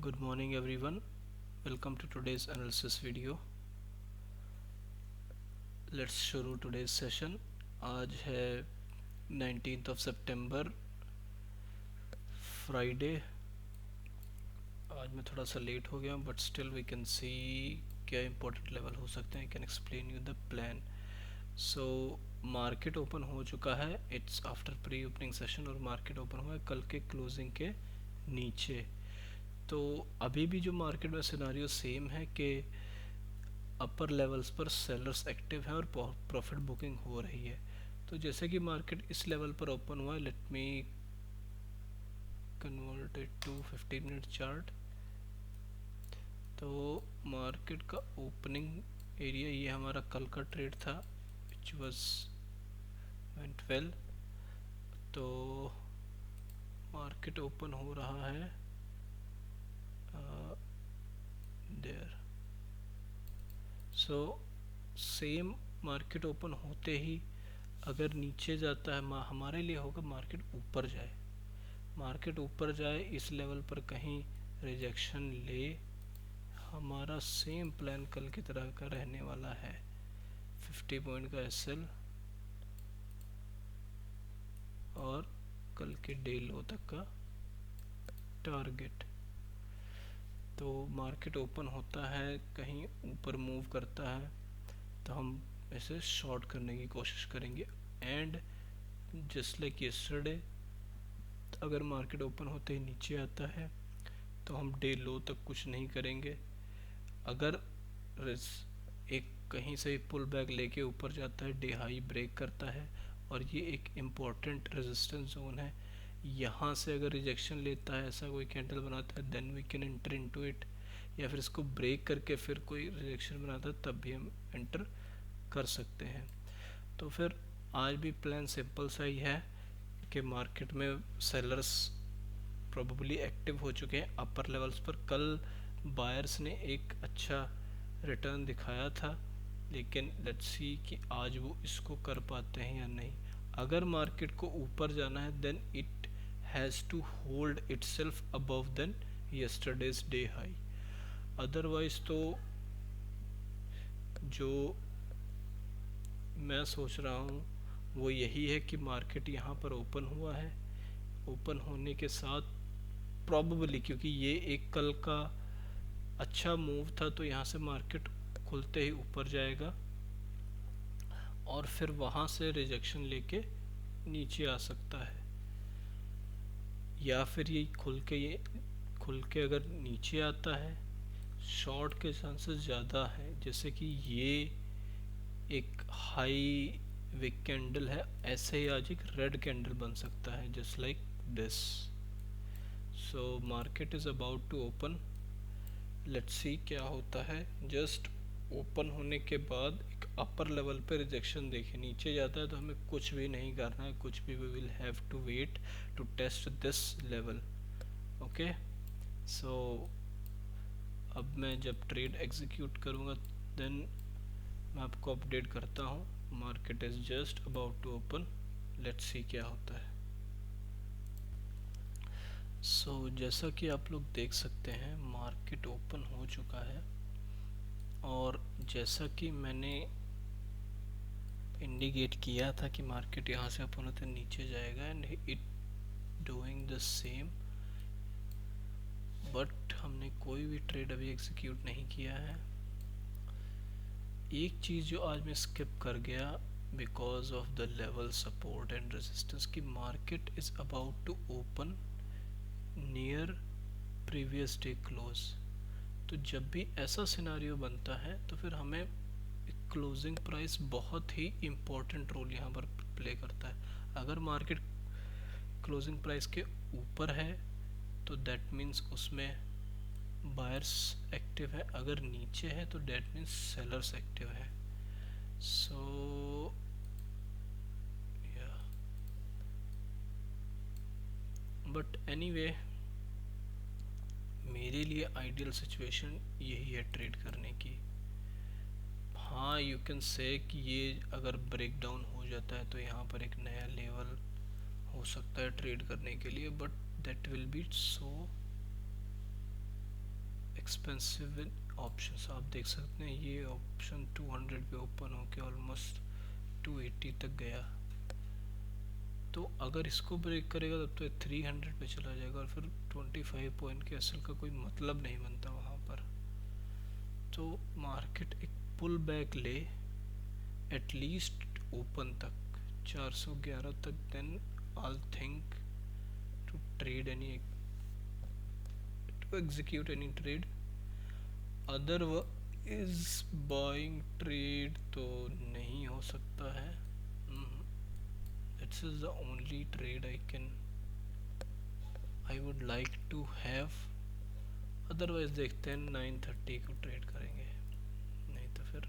Good morning everyone. Welcome to today's analysis video. Let's शुरू today's session. आज है 19th of September, Friday. आज मैं थोड़ा सा लेट हो गया but still we can see क्या इंपॉर्टेंट लेवल हो सकते हैं. I can explain you the plan. So market open हो चुका है. It's after pre opening session और मार्केट ओपन हुआ है कल के क्लोजिंग के नीचे. तो अभी भी जो मार्केट में सिनारियो सेम है कि अपर लेवल्स पर सेलर्स एक्टिव हैं और प्रॉफिट बुकिंग हो रही है. तो जैसे कि मार्केट इस लेवल पर ओपन हुआ है, let me convert it to 15 minute chart. तो मार्केट का ओपनिंग एरिया ये हमारा कल का ट्रेड था विच वाज वेंट वेल. तो मार्केट ओपन हो रहा है there. So same market open होते ही अगर नीचे जाता है हमारे लिए होगा मार्केट ऊपर जाए. मार्केट ऊपर जाए इस लेवल पर कहीं रिजेक्शन ले. हमारा सेम प्लान कल की तरह का रहने वाला है. 50 पॉइंट का एसएल और कल के डे लो तक का टारगेट. तो मार्केट ओपन होता है कहीं ऊपर मूव करता है तो हम इसे शॉर्ट करने की कोशिश करेंगे. एंड जस्ट लाइक यस्टरडे अगर मार्केट ओपन होते ही नीचे आता है तो हम डे लो तक कुछ नहीं करेंगे. अगर एक कहीं से पुल बैक लेके ऊपर जाता है, डे हाई ब्रेक करता है और ये एक इम्पॉर्टेंट रेजिस्टेंस जोन है, यहाँ से अगर रिजेक्शन लेता है, ऐसा कोई कैंडल बनाता है, then we can enter into it. या फिर इसको ब्रेक करके फिर कोई रिजेक्शन बनाता है तब भी हम एंटर कर सकते हैं. तो फिर आज भी प्लान सिंपल सा ही है कि मार्केट में सेलर्स प्रोबेबली एक्टिव हो चुके हैं अपर लेवल्स पर. कल बायर्स ने एक अच्छा रिटर्न दिखाया था, लेकिन लेट्स सी कि आज वो इसको कर पाते हैं या नहीं. अगर मार्केट को ऊपर जाना है then it has to hold itself above then yesterday's day high. Otherwise तो जो मैं सोच रहा हूँ वो यही है कि मार्केट यहाँ पर ओपन हुआ है. ओपन होने के साथ प्रॉबेबली क्योंकि ये एक कल का अच्छा मूव था तो यहाँ से मार्केट खुलते ही ऊपर जाएगा और फिर वहाँ से रिजेक्शन लेके नीचे आ सकता है. या फिर ये खुल के अगर नीचे आता है, शॉर्ट के चांसेस ज़्यादा हैं. जैसे कि ये एक हाई विक कैंडल है, ऐसे ही आज एक रेड कैंडल बन सकता है just like this. So market is about to open. Let's see क्या होता है. जस्ट ओपन होने के बाद एक अपर लेवल पे रिजेक्शन देखे नीचे जाता है तो हमें कुछ भी नहीं करना है, कुछ भी. We will have to wait to test this level. Okay. So अब मैं जब ट्रेड एग्जीक्यूट करूँगा देन मैं आपको अपडेट करता हूँ. Market is just about to open. Let's see क्या होता है. सो जैसा कि आप लोग देख सकते हैं मार्केट ओपन हो चुका है और जैसा कि मैंने इंडिकेट किया था कि मार्केट यहाँ से ओपन होते नीचे जाएगा and it doing the same. But हमने कोई भी ट्रेड अभी एग्जीक्यूट नहीं किया है. एक चीज़ जो आज मैं स्किप कर गया because of the level support and resistance की market is about to open near previous day close. तो जब भी ऐसा सिनारियो बनता है तो फिर हमें क्लोजिंग प्राइस बहुत ही इम्पोर्टेंट रोल यहाँ पर प्ले करता है. अगर मार्केट क्लोजिंग प्राइस के ऊपर है तो दैट मीन्स उसमें बायर्स एक्टिव है. अगर नीचे है तो दैट मीन्स सेलर्स एक्टिव है. सो बट एनीवे मेरे लिए आइडियल सिचुएशन यही है ट्रेड करने की. हाँ, यू कैन से कि ये अगर ब्रेक डाउन हो जाता है तो यहाँ पर एक नया लेवल हो सकता है ट्रेड करने के लिए, but that will be so expensive options आप देख सकते हैं, ये ऑप्शन 200 पे ओपन होके ऑलमोस्ट 280 तक गया। तो अगर इसको ब्रेक करेगा तब तो 300 पे चला जाएगा और फिर 25 पॉइंट के एसएल का कोई मतलब नहीं बनता वहाँ पर। तो मार्केट एक पुल बैक ले एटलीस्ट ओपन तक 411 तक, then I think to trade any, to execute any trade. Otherwise buying trade तो नहीं हो सकता है। This is the only trade I would like to have. Otherwise देखते हैं 930 को ट्रेड करेंगे, नहीं तो फिर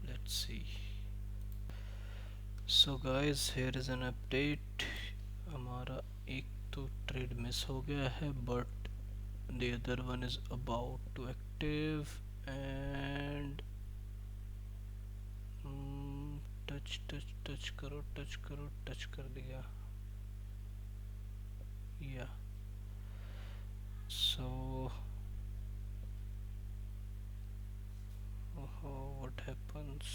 let's see. So guys here is an update. हमारा एक तो ट्रेड मिस हो गया है, but the other one is about to active and touch करो, टच कर दिया या so what happens?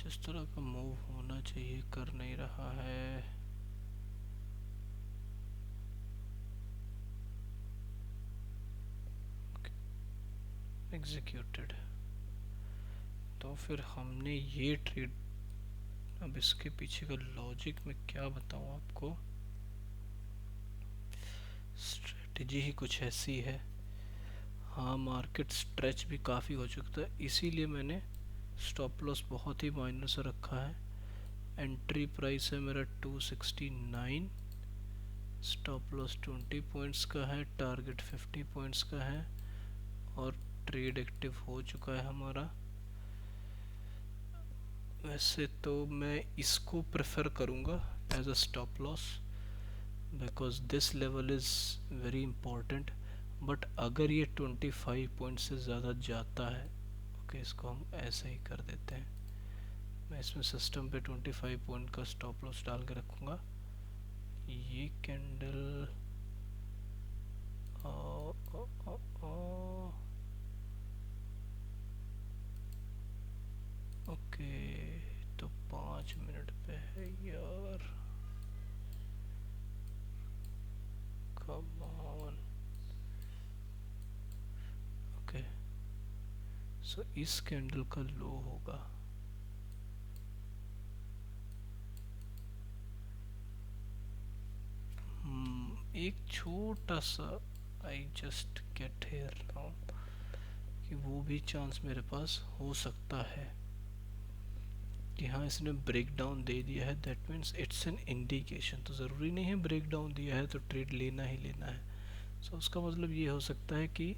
जिस तरह का मूव होना चाहिए कर नहीं रहा है। एग्जीक्यूटेड। तो फिर हमने ये ट्रेड, अब इसके पीछे का लॉजिक मैं क्या बताऊं आपको, स्ट्रेटजी ही कुछ ऐसी है। हाँ मार्केट स्ट्रेच भी काफ़ी हो चुका है, इसीलिए मैंने स्टॉप लॉस बहुत ही माइनर से रखा है। एंट्री प्राइस है मेरा 269, स्टॉप लॉस 20 पॉइंट्स का है, टारगेट 50 पॉइंट्स का है और ट्रेड एक्टिव हो चुका है हमारा। वैसे तो मैं इसको प्रेफर करूँगा as a stop loss because this level is very important. But अगर ये 25 पॉइंट से ज़्यादा जाता है, ओके इसको हम ऐसे ही कर देते हैं। मैं इसमें सिस्टम पे 25 पॉइंट का स्टॉप लॉस डाल के रखूँगा। ये कैंडल ओके तो 5 मिनट पे है यार, कम ऑन। ओके सो इस कैंडल का लो होगा एक छोटा सा, I just get here now, कि वो भी चांस मेरे पास हो सकता है कि हाँ इसने ब्रेक डाउन दे दिया है, that means it's an indication. तो ज़रूरी नहीं है ब्रेक डाउन दिया है तो ट्रेड लेना ही लेना है। सो उसका मतलब ये हो सकता है कि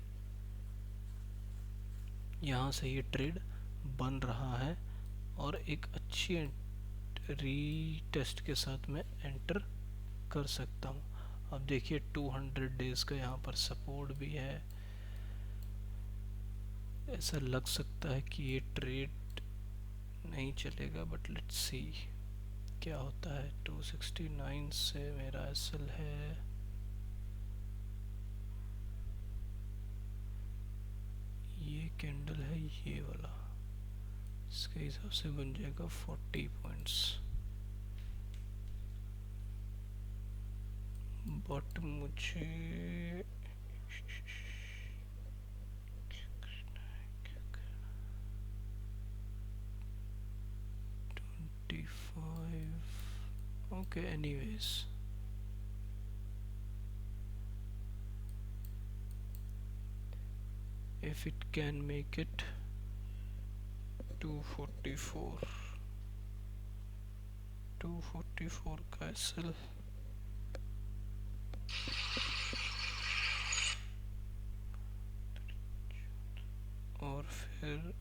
यहाँ से ये ट्रेड बन रहा है और एक अच्छी रीटेस्ट के साथ मैं एंटर कर सकता हूँ। अब देखिए 200 डेज का यहाँ पर सपोर्ट भी है, ऐसा लग सकता है कि ये ट्रेड नहीं चलेगा, बट लेट्स सी क्या होता है। 269 से मेरा एसएल है, ये कैंडल है ये वाला, इसके हिसाब से बन जाएगा 40 पॉइंट्स। बट मुझे 25, okay anyways if it can make it 244 का एसएल, और फिर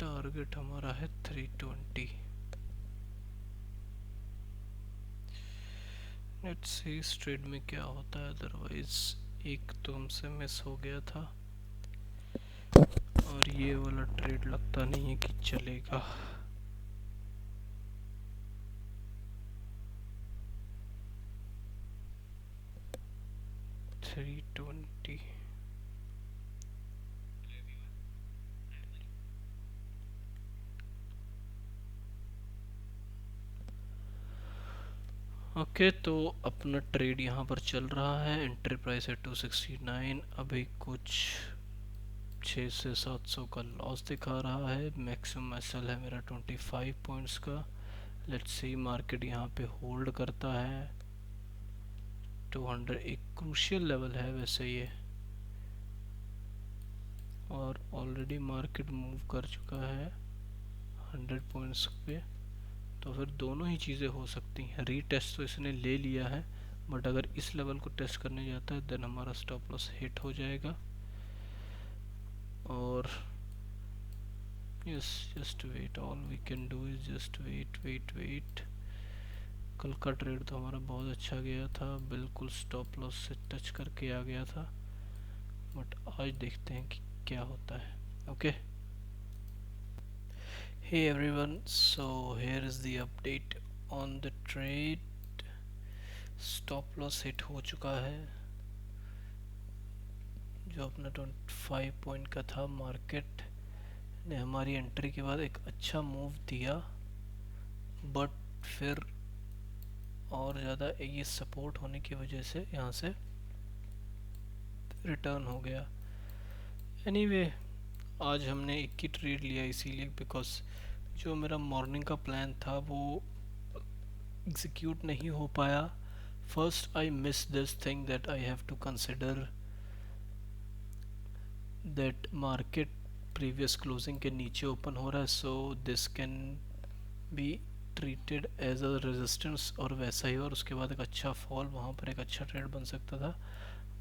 टारगेट हमारा है 320। लेट्स सी इस ट्रेड में क्या होता है, अदरवाइज एक तो हमसे मिस हो गया था और ये वाला ट्रेड लगता नहीं है कि चलेगा। थ्री 20। ओके तो अपना ट्रेड यहाँ पर चल रहा है, एंट्री प्राइस है 269, अभी कुछ 6 से 700 का लॉस दिखा रहा है। मैक्सिमम एसएल है मेरा 25 पॉइंट्स का। लेट्स सी मार्केट यहाँ पे होल्ड करता है 200, एक क्रूशियल लेवल है वैसे ये, और ऑलरेडी मार्केट मूव कर चुका है 100 पॉइंट्स पे। तो फिर दोनों ही चीज़ें हो सकती हैं, रीटेस्ट तो इसने ले लिया है, बट अगर इस लेवल को टेस्ट करने जाता है देन हमारा स्टॉप लॉस हिट हो जाएगा। और yes, just wait, all we can do is just wait wait wait. कल का ट्रेड तो हमारा बहुत अच्छा गया था, बिल्कुल स्टॉप लॉस से टच करके आ गया था, बट आज देखते हैं कि क्या होता है। Okay, hey everyone, so here is the update on the trade। Stop loss hit हो चुका है जो अपना 25 पॉइंट का था। मार्केट ने हमारी एंट्री के बाद एक अच्छा मूव दिया, बट फिर और ज़्यादा ये सपोर्ट होने की वजह से यहाँ से रिटर्न हो गया। एनीवे आज हमने एक ही ट्रेड लिया इसीलिए, बिकॉज जो मेरा मॉर्निंग का प्लान था वो एग्जीक्यूट नहीं हो पाया। First I miss this thing that I have to consider that market previous closing के नीचे ओपन हो रहा है, so this can be treated as a resistance और वैसा ही, और उसके बाद एक अच्छा फॉल, वहाँ पर एक अच्छा ट्रेड बन सकता था।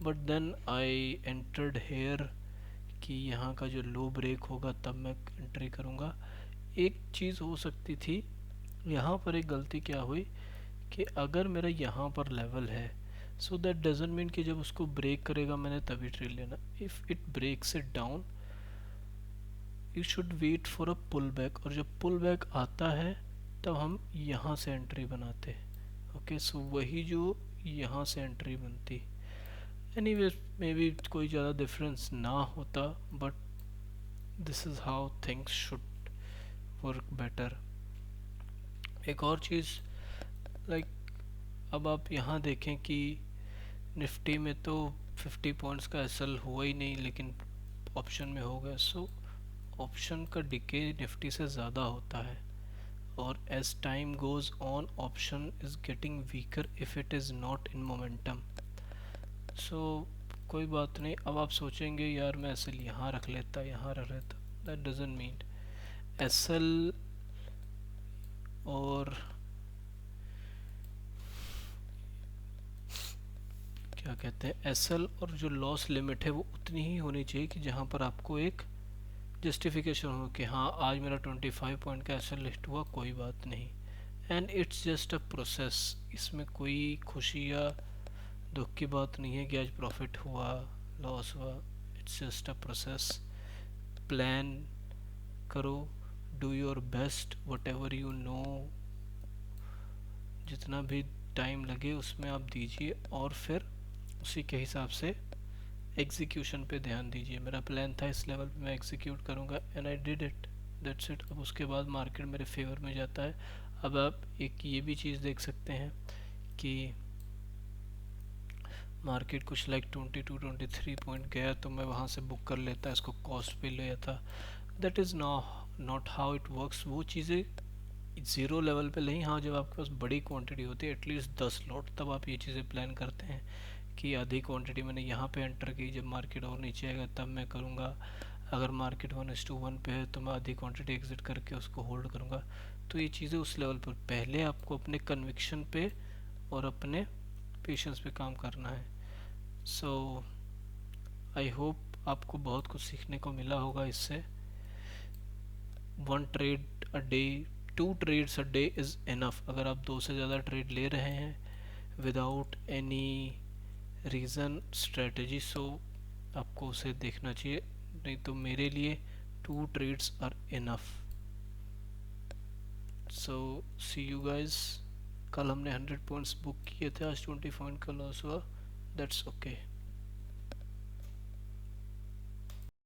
But then I entered here कि यहाँ का जो लो ब्रेक होगा तब मैं एंट्री करूँगा। एक चीज़ हो सकती थी यहाँ पर, एक गलती क्या हुई कि अगर मेरा यहाँ पर लेवल है, सो दैट डजंट मीन कि जब उसको ब्रेक करेगा मैंने तभी ट्रेड लेना। If it breaks it down you should wait for a pull back, और जब पुल बैक आता है तब हम यहाँ से एंट्री बनाते। ओके, सो वही जो यहाँ से एंट्री बनती। एनीवे मे बी कोई ज़्यादा डिफरेंस ना होता, but this is how things should work better. एक और चीज़ लाइक अब आप यहाँ देखें कि निफ्टी में तो 50 पॉइंट्स का एसएल हुआ ही नहीं, लेकिन ऑप्शन में हो गया। सो ऑप्शन का डिके निफ्टी से ज़्यादा होता है, और as time goes on option is getting weaker if it is not in momentum. So कोई बात नहीं। अब आप सोचेंगे यार मैं एसएल यहाँ रख लेता, यहाँ रख लेता, दैट डजंट मीन एसएल और क्या कहते हैं एसएल और जो लॉस लिमिट है वो उतनी ही होनी चाहिए कि जहाँ पर आपको एक जस्टिफिकेशन हो कि हाँ आज मेरा 25 पॉइंट का एसएल हिट हुआ, कोई बात नहीं। And it's just a process, इसमें कोई खुशी या दुख की बात नहीं है कि आज प्रॉफिट हुआ लॉस हुआ। It's just a process. Plan करो, do your best, whatever you know, जितना भी टाइम लगे उसमें आप दीजिए, और फिर उसी के हिसाब से एग्जीक्यूशन पे ध्यान दीजिए। मेरा प्लान था इस लेवल पे मैं एग्जीक्यूट करूँगा and I did it, that's it. अब उसके बाद मार्केट मेरे फेवर में जाता है। अब आप एक ये भी चीज़ देख सकते हैं कि मार्केट कुछ लाइक 22-23 पॉइंट गया तो मैं वहाँ से बुक कर लेता, इसको कॉस्ट पे लिया था। That is not how it works. वो चीज़ें ज़ीरो लेवल पे नहीं। हाँ, जब आपके पास बड़ी क्वांटिटी होती है एटलीस्ट 10 लॉट, तब आप ये चीज़ें प्लान करते हैं कि आधी क्वांटिटी मैंने यहाँ पे एंटर की, जब मार्केट और नीचे आएगा तब मैं करूँगा। अगर मार्केट 1:1 पे है तो मैं आधी क्वांटिटी एग्जिट करके उसको होल्ड करूँगा। तो ये चीज़ें उस लेवल पर पहले आपको अपने कन्विक्शन पे और अपने पेशेंस पे काम करना है। सो आई होप आपको बहुत कुछ सीखने को मिला होगा इससे। 1 trade a day, 2 trades a day is enough. अगर आप 2 से ज़्यादा ट्रेड ले रहे हैं without any reason strategy, so आपको उसे देखना चाहिए, नहीं तो मेरे लिए 2 trades are enough. So see you guys. कल हमने 100 पॉइंट्स बुक किए थे, आज 20 पॉइंट का लॉस हुआ, दैट्स ओके।